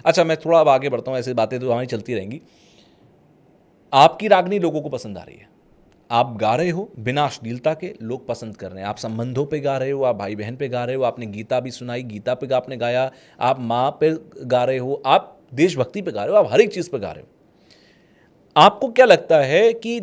अच्छा, मैं थोड़ा अब आगे बढ़ता हूँ, ऐसी बातें तो हमारी चलती रहेंगी। आपकी रागनी लोगों को पसंद आ रही है, आप गा रहे हो बिना अश्लीलता के, लोग पसंद कर रहे हैं। आप संबंधों पे गा रहे हो, आप भाई बहन पे गा रहे हो, आपने गीता भी सुनाई, गीता पे आपने गाया, आप माँ पे गा रहे हो, आप देशभक्ति पे गा रहे हो, आप हर एक चीज़ पे गा रहे हो। आपको क्या लगता है कि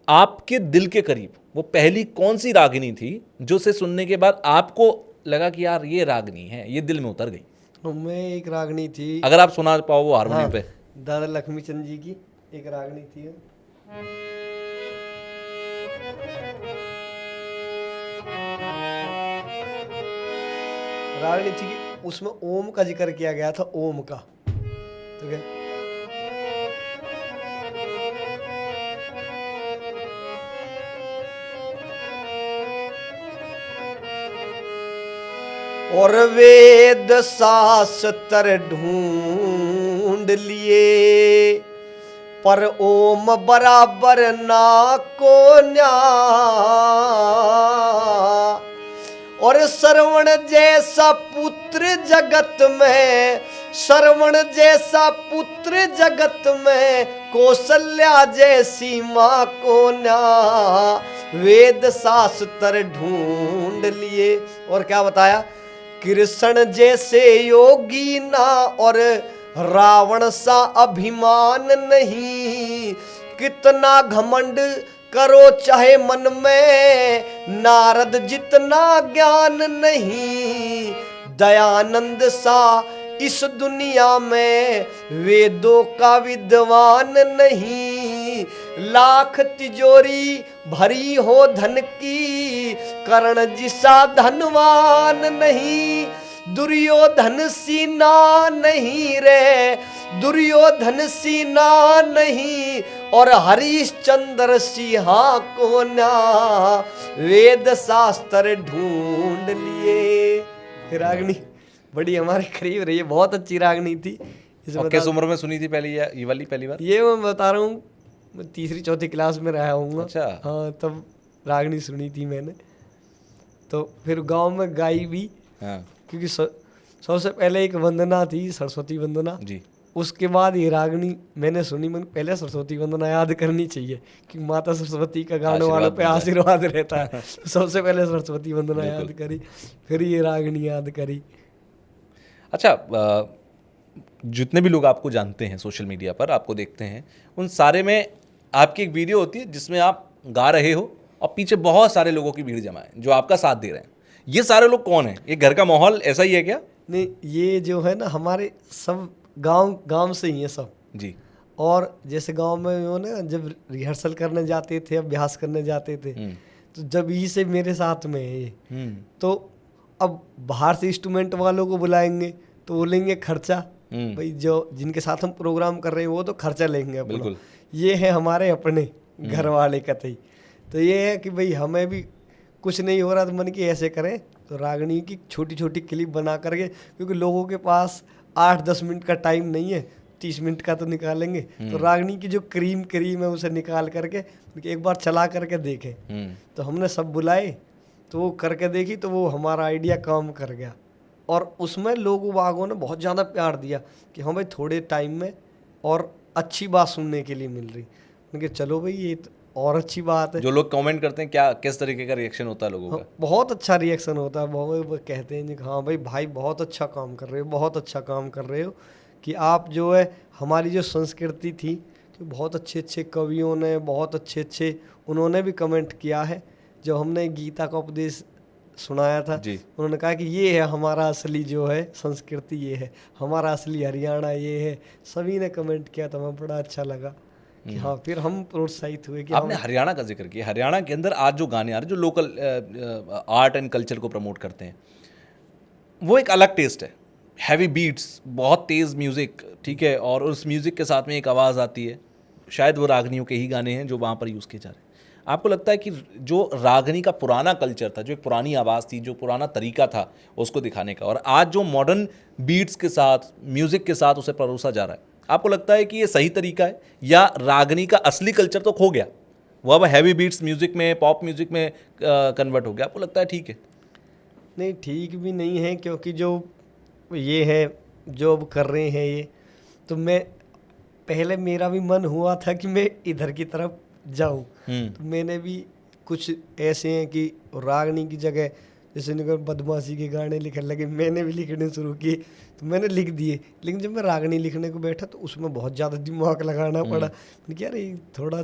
आपके दिल के करीब वो पहली कौन सी रागनी थी जो से सुनने के बाद आपको लगा कि यार ये रागनी है, ये दिल में उतर गई? तो मैं एक रागनी थी, अगर आप सुना पाओ वो हारमोनियम हाँ, पे। दादा लक्ष्मी चंद जी की एक रागनी थी। रागनी थी कि उसमें ओम का जिक्र किया गया था, ओम का। तो क्या और वेद शास्त्र ढूंढ लिए, पर ओम बराबर ना को न्या। और श्रवण जैसा पुत्र जगत में, श्रवण जैसा पुत्र जगत में, कौशल्या जैसी माँ को न्या। वेद शास्त्र ढूंढ लिए, और क्या बताया, कृष्ण जैसे योगी ना, और रावण सा अभिमान नहीं। कितना घमंड करो चाहे मन में, नारद जितना ज्ञान नहीं। दयानंद सा इस दुनिया में, वेदों का विद्वान नहीं। लाख तिजोरी भरी हो धन की, कर्ण जिसा धनवान नहीं। दुर्योधन सीना नहीं रे, दुर्योधन सीना नहीं, और हरिश्चंद्र सिंहा को ना। वेद शास्त्र ढूंढ लिए। रागनी बड़ी हमारे करीब रही है, बहुत अच्छी रागनी थी। और किस उम्र में सुनी थी पहली, ये वाली पहली बार? ये मैं बता रहा हूँ, मैं तीसरी चौथी क्लास में रहा हूँ। अच्छा। हाँ, तब रागनी सुनी थी मैंने। तो फिर गांव में गाई भी, हाँ क्योंकि सबसे पहले एक वंदना थी, सरस्वती वंदना। जी। उसके बाद ये रागनी मैंने सुनी। मैंने पहले सरस्वती वंदना याद करनी चाहिए, कि माता सरस्वती का गाने वालों पे आशीर्वाद रहता है। तो सबसे पहले सरस्वती वंदना याद करी, फिर ये रागनी याद करी। अच्छा, जितने भी लोग आपको जानते हैं सोशल मीडिया पर, आपको देखते हैं, उन सारे में आपकी एक वीडियो होती है जिसमें आप गा रहे हो और पीछे बहुत सारे लोगों की भीड़ जमा है जो आपका साथ दे रहे हैं। ये सारे लोग कौन हैं? ये घर का माहौल ऐसा ही है क्या? नहीं, ये जो है ना, हमारे सब गांव से ही है सब जी। और जैसे गांव में वो ना, जब रिहर्सल करने जाते थे, अभ्यास करने जाते थे, तो जब ही से मेरे साथ में है ये। तो अब बाहर से इंस्ट्रूमेंट वालों को बुलाएंगे तो वो लेंगे खर्चा, भाई जो जिनके साथ हम प्रोग्राम कर रहे हैं वो तो खर्चा लेंगे अपना। बिल्कुल। ये है हमारे अपने घर वाले कतई। तो ये है कि भाई हमें भी कुछ नहीं हो रहा तो मन की ऐसे करें, तो रागनी की छोटी छोटी क्लिप बना करके, क्योंकि लोगों के पास 8-10 मिनट का टाइम नहीं है, 30 मिनट का तो निकालेंगे। तो रागनी की जो क्रीम है उसे निकाल करके एक बार चला करके देखें। तो हमने सब बुलाए, तो वो करके देखी, तो वो हमारा आइडिया काम कर गया। और उसमें लोगों बागों ने बहुत ज़्यादा प्यार दिया कि हाँ भाई थोड़े टाइम में और अच्छी बात सुनने के लिए मिल रही। उनके चलो भाई ये तो और अच्छी बात है। जो लोग कमेंट करते हैं, क्या किस तरीके का रिएक्शन होता है लोगों का? बहुत अच्छा रिएक्शन होता है। बहुत कहते हैं कि हाँ भाई बहुत अच्छा काम कर रहे हो, बहुत अच्छा काम कर रहे हो, कि आप जो है हमारी जो संस्कृति थी, कि बहुत अच्छे अच्छे कवियों ने, बहुत अच्छे अच्छे उन्होंने भी कमेंट किया है। जब हमने गीता का उपदेश सुनाया था जी। उन्होंने कहा कि ये है हमारा असली जो है संस्कृति, ये है हमारा असली हरियाणा, ये है। सभी ने कमेंट किया था, हमें बड़ा अच्छा लगा कि हाँ, फिर हम प्रोत्साहित हुए कि आपने हरियाणा का जिक्र किया। हरियाणा के अंदर आज जो गाने आ रहे हैं, जो लोकल आर्ट एंड कल्चर को प्रमोट करते हैं, वो एक अलग टेस्ट है। हैवी बीट्स, बहुत तेज़ म्यूज़िक, ठीक है, और उस म्यूज़िक के साथ में एक आवाज़ आती है। शायद वो रागनियों के ही गाने हैं जो वहाँ पर यूज़ किए जा रहे हैं। आपको लगता है कि जो रागनी का पुराना कल्चर था, जो एक पुरानी आवाज़ थी, जो पुराना तरीका था उसको दिखाने का, और आज जो मॉडर्न बीट्स के साथ, म्यूज़िक के साथ उसे परोसा जा रहा है, आपको लगता है कि ये सही तरीका है, या रागनी का असली कल्चर तो खो गया, वो अब हैवी बीट्स म्यूज़िक में, पॉप म्यूज़िक में कन्वर्ट हो गया? आपको लगता है ठीक है? नहीं, ठीक भी नहीं है, क्योंकि जो ये है जो अब कर रहे हैं, ये तो मैं पहले मेरा भी मन हुआ था कि मैं इधर की तरफ जाऊं। तो मैंने भी कुछ ऐसे हैं कि रागनी की जगह जैसे निकल बदमाशी के गाने लिखने लगे, मैंने भी लिखने शुरू किए, तो मैंने लिख दिए। लेकिन जब मैं रागनी लिखने को बैठा तो उसमें बहुत ज़्यादा दिमाग लगाना पड़ा। मैंने कहा अरे थोड़ा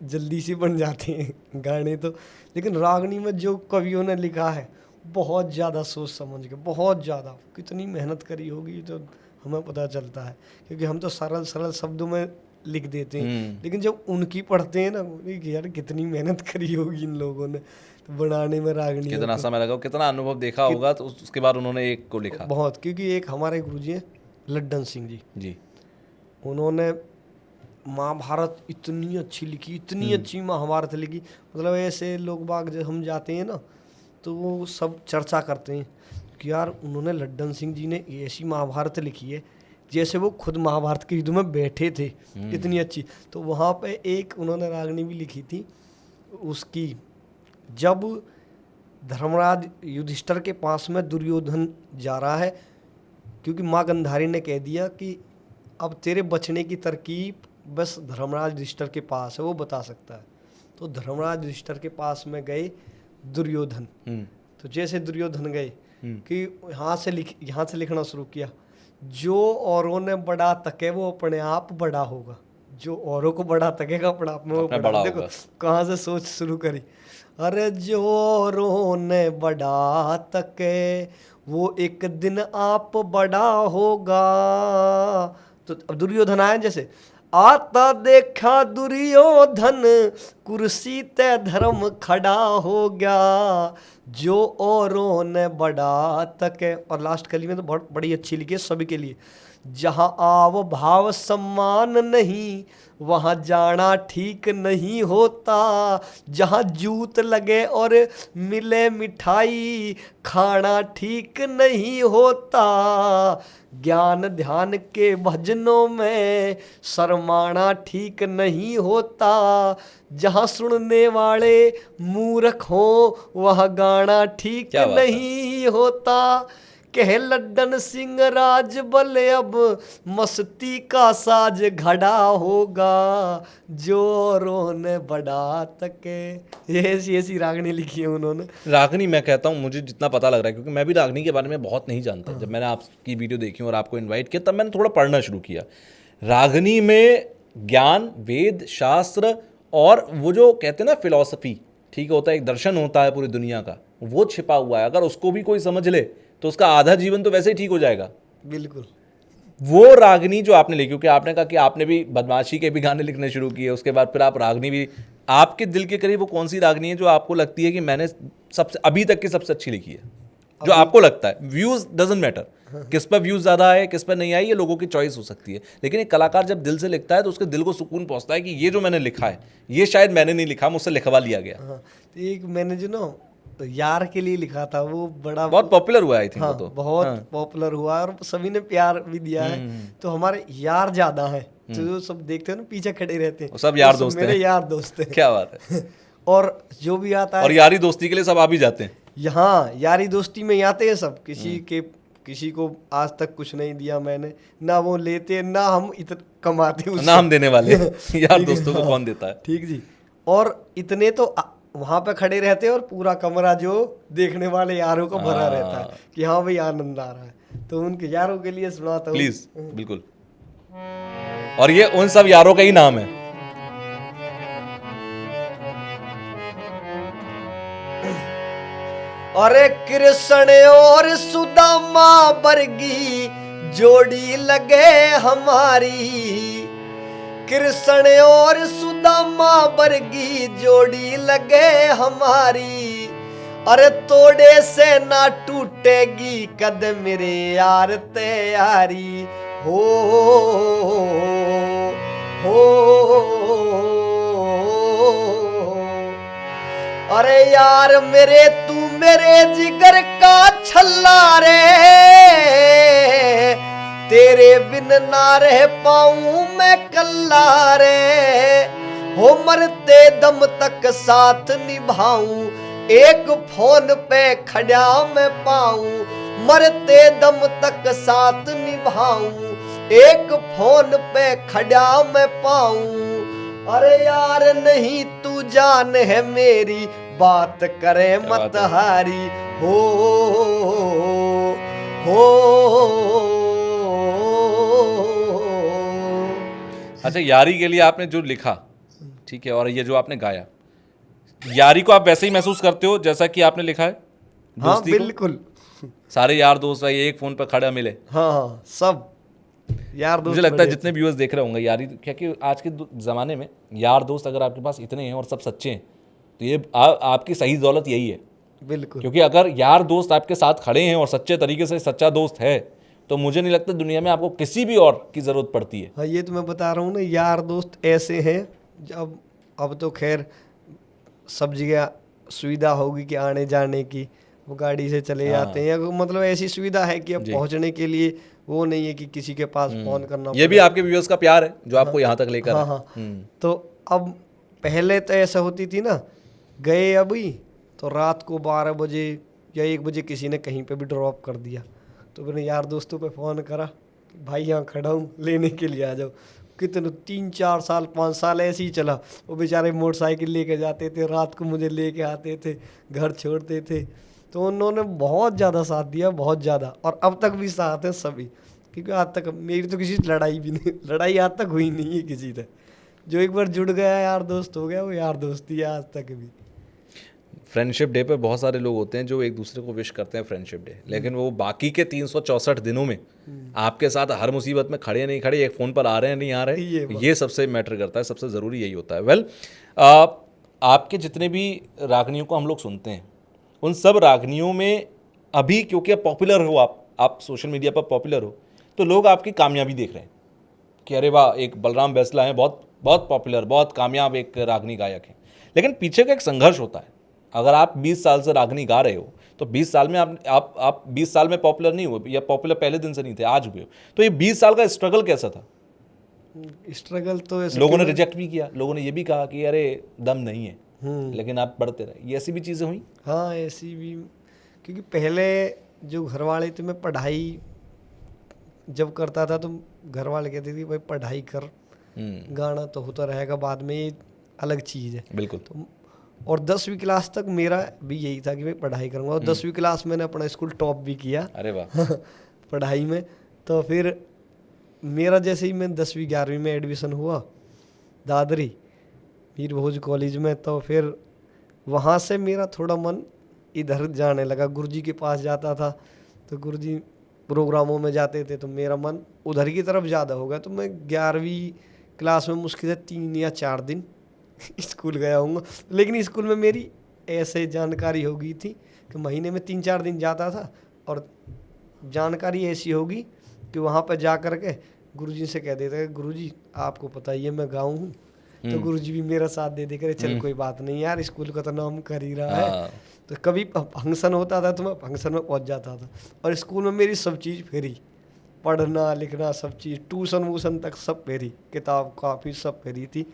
जल्दी से बन जाते हैं गाने तो। लेकिन रागनी में जो कवियों ने लिखा है बहुत ज़्यादा सोच समझ के, बहुत ज़्यादा कितनी मेहनत करी होगी तो हमें पता चलता है, क्योंकि हम तो सरल सरल शब्दों में लिख देते हैं, लेकिन जब उनकी पढ़ते हैं ना यार कितनी मेहनत करी होगी इन लोगों ने तो बनाने में रागनी। कितना समय लगा, कितना अनुभव देखा होगा, तो उसके बाद उन्होंने एक को लिखा। बहुत, क्योंकि एक हमारे गुरुजी हैं लड्डन सिंह जी, उन्होंने महाभारत इतनी अच्छी लिखी, इतनी अच्छी महाभारत लिखी। मतलब ऐसे लोग बाग जब हम जाते हैं ना तो वो सब चर्चा करते हैं कि यार उन्होंने लड्डन सिंह जी ने ऐसी महाभारत लिखी है जैसे वो खुद महाभारत के युद्ध में बैठे थे, इतनी अच्छी। तो वहाँ पे एक उन्होंने रागनी भी लिखी थी उसकी, जब धर्मराज युधिष्ठिर के पास में दुर्योधन जा रहा है, क्योंकि माँ गंधारी ने कह दिया कि अब तेरे बचने की तरकीब बस धर्मराज युधिष्ठिर के पास है, वो बता सकता है। तो धर्मराज युधिष्ठिर के पास में गए दुर्योधन। तो जैसे दुर्योधन गए कि यहाँ से लिखना शुरू किया, जो औरों ने बड़ा तके वो अपने आप बड़ा होगा, जो औरों को बड़ा तकेगा अपने आप में वो बड़ा। देखो कहाँ से सोच शुरू करी। अरे जो औरों ने बड़ा तके वो एक दिन आप बड़ा होगा। तो अब दुर्योधन आए, जैसे आता देखा दुर्योधन कुर्सी ते धर्म खड़ा हो गया, जो औरों ने बड़ा तके। और लास्ट कली में तो बहुत बड़ी अच्छी लिखी है सभी के लिए, जहाँ आव भाव सम्मान नहीं वहाँ जाना ठीक नहीं होता, जहाँ जूत लगे और मिले मिठाई खाना ठीक नहीं होता, ज्ञान ध्यान के भजनों में शर्माना ठीक नहीं होता, जहाँ सुनने वाले मूर्ख हो वह गाना ठीक नहीं होता। कह लड्डन सिंह राज बले अब मस्ती का साज घड़ा होगा, जो औरों ने बड़ा तके। ऐसी रागनी लिखी है उन्होंने। रागनी मैं कहता हूँ, मुझे जितना पता लग रहा है, क्योंकि मैं भी रागनी के बारे में बहुत नहीं जानता। जब मैंने आपकी वीडियो देखी और आपको इन्वाइट किया तब मैंने थोड़ा पढ़ना शुरू किया। रागनी में ज्ञान, वेद, शास्त्र और वो जो कहते हैं ना फिलॉसफी, ठीक होता है, एक दर्शन होता है पूरी दुनिया का, वो छिपा हुआ है। अगर उसको भी कोई समझ ले तो उसका आधा जीवन तो वैसे ही ठीक हो जाएगा। बिल्कुल। वो रागनी जो आपने लिखी, क्योंकि आपने कहा कि आपने भी बदमाशी के भी गाने लिखने शुरू किए, उसके बाद फिर आप रागनी भी, आपके दिल के करीब वो कौन सी रागनी है जो आपको लगती है कि मैंने सबसे अभी तक की सबसे अच्छी लिखी है, जो आपको लगता है? व्यूज डजंट मैटर, किस पर व्यूज ज्यादा है किस पर नहीं आई, ये लोगों की चॉइस हो सकती है, लेकिन एक कलाकार जब दिल से लिखता है तो उसके दिल को सुकून पहुंचता है कि ये जो मैंने लिखा है ये शायद मैंने नहीं लिखा, मुझसे लिखवा लिया गया। तो एक मैंने जो ना तो यार के लिए लिखा था, वो बड़ा बहुत पॉपुलर हुआ आई थिंक। हाँ, वो तो बहुत पॉपुलर हुआ और सभी ने प्यार भी दिया है। तो हमारे यार ज्यादा हैं, तो जो सब देखते हैं ना पीछे खड़े रहते हैं, सब यार दोस्त मेरे यार दोस्त हैं। क्या बात है। और जो भी आता है, और यारी दोस्ती के लिए सब आ भी जाते हैं। यहाँ यारी दोस्ती में आते हैं सब। किसी को आज तक कुछ नहीं दिया मैंने, ना वो लेते ना हम इतना कमाते ना हम देने वाले यार दोस्तों को कौन देता है। ठीक जी। और इतने तो वहां पे खड़े रहते हैं और पूरा कमरा जो देखने वाले यारों का भरा रहता है कि हाँ भाई आनंद आ रहा है। तो उनके यारों के लिए सुनाता हूँ प्लीज। बिल्कुल। और ये उन सब यारों का ही नाम है। अरे कृष्ण और सुदामा वर्गी जोड़ी लगे हमारी, कृष्ण और सुदामा वर्गी जोड़ी लगे हमारी, अरे तोड़े से ना टूटेगी कदम मेरे यार तैयारी हो। अरे यार मेरे तू मेरे जिगर का छल्ला रे, तेरे बिन ना रह पाऊं मैं कल्ला रे, हो मरते दम तक साथ निभाऊं, एक फोन पे खड़ा मैं पाऊं, मरते दम तक साथ निभाऊं, एक फोन पे खड़ा मैं पाऊं, अरे यार नहीं तू जान है मेरी, बात करे मत हारी हो हो। अच्छा, यारी के लिए आपने जो लिखा, ठीक है, और ये जो आपने गाया, यारी को आप वैसे ही महसूस करते हो जैसा कि आपने लिखा है? हाँ दोस्ती को? बिल्कुल। सारे यार दोस्त भाई एक फोन पर खड़ा मिले। हाँ हाँ सब यार दोस्त मुझे लगता है बड़े जितने व्यूअर्स देख रहे होंगे यारी, क्योंकि आज के ज़माने में यार दोस्त अगर आपके पास इतने हैं और सब सच्चे हैं, तो ये आपकी सही दौलत यही है। बिल्कुल। क्योंकि अगर यार दोस्त आपके साथ खड़े हैं और सच्चे तरीके से सच्चा दोस्त है, तो मुझे नहीं लगता दुनिया में आपको किसी भी और की ज़रूरत पड़ती है। हाँ ये तो मैं बता रहा हूँ ना, यार दोस्त ऐसे हैं जब, अब तो खैर सब जगह सुविधा होगी कि आने जाने की, वो गाड़ी से चले जाते हैं, या मतलब ऐसी सुविधा है कि अब जी। पहुंचने के लिए वो नहीं है कि किसी के पास फोन करना ये भी आपके व्यूअर्स का प्यार है जो आपको यहाँ तक लेकर हाँ आए। हाँ। तो अब पहले तो ऐसा होती थी ना, गए अभी तो रात को 12 बजे या 1 बजे किसी ने कहीं पे भी ड्रॉप कर दिया, तो मैंने यार दोस्तों पे फ़ोन करा, भाई यहाँ खड़ा हूँ लेने के लिए आ जाओ। कितने 3-4 साल 5 साल ऐसे ही चला। वो बेचारे मोटरसाइकिल लेके जाते थे, रात को मुझे लेके आते थे, घर छोड़ते थे। तो उन्होंने बहुत ज़्यादा साथ दिया, बहुत ज़्यादा, और अब तक भी साथ हैं सभी। क्योंकि आज तक मेरी तो किसी से लड़ाई भी नहीं, लड़ाई आज तक हुई नहीं है किसी से। जो एक बार जुड़ गया यार दोस्त हो गया, वो यार दोस्त ही है आज तक भी। फ्रेंडशिप डे पे बहुत सारे लोग होते हैं जो एक दूसरे को विश करते हैं फ्रेंडशिप डे, लेकिन वो बाकी के 364 दिनों में आपके साथ हर मुसीबत में खड़े नहीं खड़े, एक फ़ोन पर आ रहे हैं नहीं आ रहे, ये सबसे मैटर करता है, सबसे ज़रूरी यही होता है। वेल, आपके जितने भी रागनियों को हम लोग सुनते हैं, उन सब रागनियों में अभी क्योंकि आप पॉपुलर हो, आप सोशल मीडिया पर पॉपुलर हो, तो लोग आपकी कामयाबी देख रहे हैं कि अरे वाह, एक बलराम बैसला है, बहुत बहुत पॉपुलर, बहुत कामयाब एक रागनी गायक है। लेकिन पीछे का एक संघर्ष होता है। अगर आप 20 साल से रागनी गा रहे हो, तो 20 साल में आप 20 साल में पॉपुलर नहीं हुए, या पॉपुलर पहले दिन से नहीं थे, आज हुए हो। तो ये 20 साल का स्ट्रगल कैसा था? स्ट्रगल तो ऐसा लोगों ने रिजेक्ट भी किया, लोगों ने ये भी कहा कि अरे दम नहीं है, लेकिन आप बढ़ते रहे, ये ऐसी भी चीज़ें हुई? हाँ ऐसी भी, क्योंकि पहले जो घर वाले थे, मैं पढ़ाई जब करता था तो घर वाले कहते थे भाई पढ़ाई कर, गाना तो होता रहेगा बाद में, ये अलग चीज़ है। बिल्कुल। तो और 10वीं क्लास तक मेरा भी यही था कि भाई पढ़ाई करूँगा, और 10वीं क्लास मैंने अपना स्कूल टॉप भी किया। अरे वाह। पढ़ाई में। तो फिर मेरा जैसे ही मैं 10वीं 11वीं में एडमिशन हुआ दादरी मीर भोज कॉलेज में, तो फिर वहाँ से मेरा थोड़ा मन इधर जाने लगा। गुरुजी के पास जाता था तो गुरुजी प्रोग्रामों में जाते थे, तो मेरा मन उधर की तरफ ज़्यादा हो गया। तो मैं 11वीं क्लास में मुश्किल से 3 या 4 दिन स्कूल गया हूँ, लेकिन स्कूल में मेरी ऐसे जानकारी हो गई थी कि महीने में 3-4 दिन जाता था, और जानकारी ऐसी होगी कि वहाँ पर जा कर के गुरुजी से कह देते, गुरुजी आपको पता ही है मैं गाँव हूँ, तो गुरुजी भी मेरा साथ दे दे करे, चल कोई बात नहीं यार, स्कूल का तो नाम कर ही रहा है। तो कभी फंक्शन होता था तो मैं फंक्शन में पहुँच जाता था, और स्कूल में मेरी सब चीज़ फ्री, पढ़ना लिखना सब चीज़, ट्यूशन वूशन तक सब फ्री, किताब काफ़ी सब फ्री थी।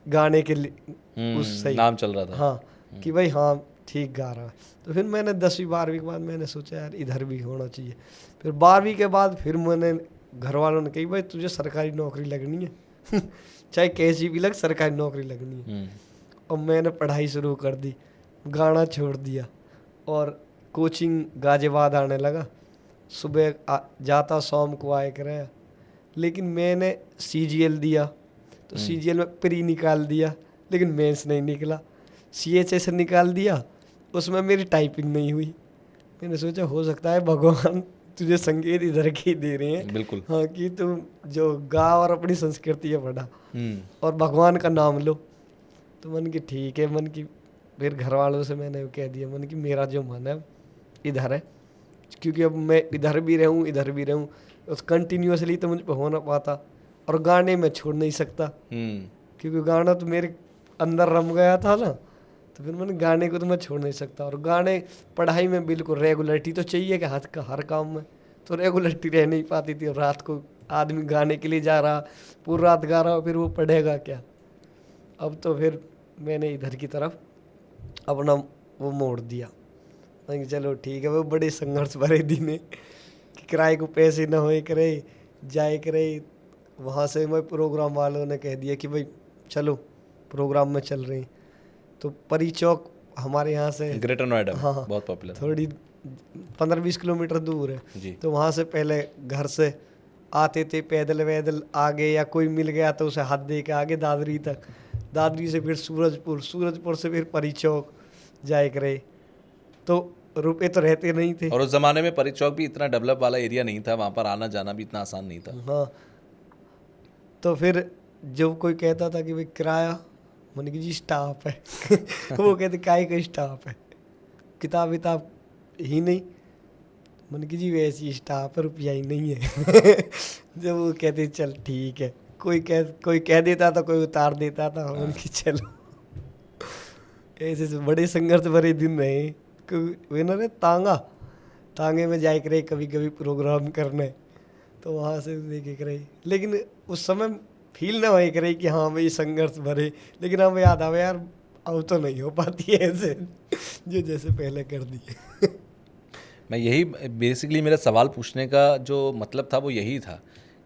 गाने के लिए उससे नाम चल रहा था। हाँ, कि भाई हाँ ठीक गा रहा है। तो फिर मैंने 10वीं 12वीं के बाद मैंने सोचा यार इधर भी होना चाहिए। फिर 12वीं के बाद फिर मैंने घर वालों ने कही भाई तुझे सरकारी नौकरी लगनी है चाहे कैसी भी लग, सरकारी नौकरी लगनी है। और मैंने पढ़ाई शुरू कर दी, गाना छोड़ दिया, और कोचिंग गाजियाबाद आने लगा। सुबह जाता शाम को आए कर, लेकिन मैंने CGL दिया तो CGL में प्री निकाल दिया, लेकिन मेंस नहीं निकला। CHS निकाल दिया, उसमें मेरी टाइपिंग नहीं हुई। मैंने सोचा हो सकता है भगवान तुझे संगीत इधर के ही दे रहे हैं, बिल्कुल, हाँ, कि तुम जो गा और अपनी संस्कृति है बढ़ा और भगवान का नाम लो। तो मन की ठीक है, मन की फिर घर वालों से मैंने कह दिया, मन की मेरा जो मन है इधर है, क्योंकि अब मैं इधर भी रहूँ इधर भी रहूँ, उस कंटिन्यूसली तो मुझ पर हो ना पाता, और गाने में छोड़ नहीं सकता क्योंकि गाना तो मेरे अंदर रम गया था ना। तो फिर मैंने गाने को तो मैं छोड़ नहीं सकता, और गाने पढ़ाई में बिल्कुल रेगुलरिटी तो चाहिए कि हाथ का हर काम में, तो रेगुलरिटी रह नहीं पाती थी। और रात को आदमी गाने के लिए जा रहा, पूरी रात गा रहा, फिर वो पढ़ेगा क्या। अब तो फिर मैंने इधर की तरफ अपना वो मोड़ दिया, चलो ठीक है। वो बड़े संघर्ष भरे दिन है कि किराए को पैसे ना होए करे, जाए करे। वहाँ से मैं प्रोग्राम वालों ने कह दिया कि भाई चलो प्रोग्राम में चल रहे हैं। तो परी चौक हमारे यहाँ से ग्रेटर नोएडा में हाँ बहुत पॉपुलर। थोड़ी 15-20 किलोमीटर दूर है। जी। तो वहाँ से पहले घर से आते थे पैदल वैदल आगे, या कोई मिल गया तो उसे हाथ दे के आगे दादरी तक, दादरी से फिर सूरजपुर, सूरजपुर से फिर परी चौक जाए करे। तो रुपए तो रहते नहीं थे। और उस जमाने में परी चौक भी इतना डेवलप वाला एरिया नहीं था, वहाँ पर आना जाना भी इतना आसान नहीं था। हाँ तो फिर जब कोई कहता था कि भाई किराया, मैंने कि जी स्टाफ है वो कहते काय का स्टाफ है, किताब विताब ही नहीं। मैंने कि जी वैसी स्टाफ है, रुपया ही नहीं है जब वो कहते चल ठीक है, कोई कह देता था, कोई उतार देता था। मैंने कि चलो ऐसे बड़े संघर्ष भरे दिन रहे। वे ना रे तांगे में जाए करे कभी कभी प्रोग्राम करने, तो वहाँ से देखे करे। लेकिन उस समय फील ना वही करे कि हाँ भाई संघर्ष भरे, लेकिन हमें याद आवे यार अब तो नहीं हो पाती है ऐसे जो जैसे पहले कर दिए मैं यही बेसिकली मेरा सवाल पूछने का जो मतलब था वो यही था।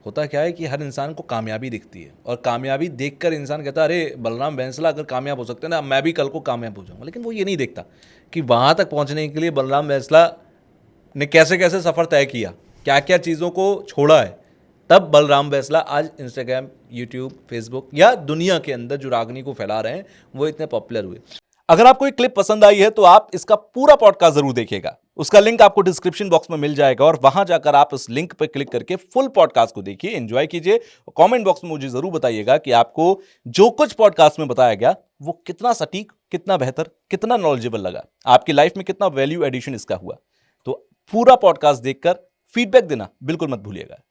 होता क्या है कि हर इंसान को कामयाबी दिखती है, और कामयाबी देखकर इंसान कहता है अरे बलराम बैंसला अगर कामयाब हो सकते हैं ना, मैं भी कल को कामयाब हो जाऊंगा। लेकिन वो ये नहीं देखता कि वहाँ तक पहुँचने के लिए बलराम बैंसला ने कैसे कैसे सफ़र तय किया, क्या क्या चीज़ों को छोड़ा है। तब बलराम बैंसला आज इंस्टाग्राम, यूट्यूब, फेसबुक या दुनिया के अंदर जो रागनी को फैला रहे हैं वो इतने पॉपुलर हुए। अगर आपको ये क्लिप पसंद आई है तो आप इसका पूरा पॉडकास्ट जरूर देखिएगा। उसका लिंक आपको डिस्क्रिप्शन बॉक्स में मिल जाएगा, और वहां जाकर आप उस लिंक पर क्लिक करके फुल पॉडकास्ट को देखिए, एंजॉय कीजिए। कमेंट बॉक्स में मुझे जरूर बताइएगा कि आपको जो कुछ पॉडकास्ट में बताया गया वो कितना सटीक, कितना बेहतर, कितना नॉलेजेबल लगा, आपकी लाइफ में कितना वैल्यू एडिशन इसका हुआ। तो पूरा पॉडकास्ट देखकर फीडबैक देना बिल्कुल मत भूलिएगा।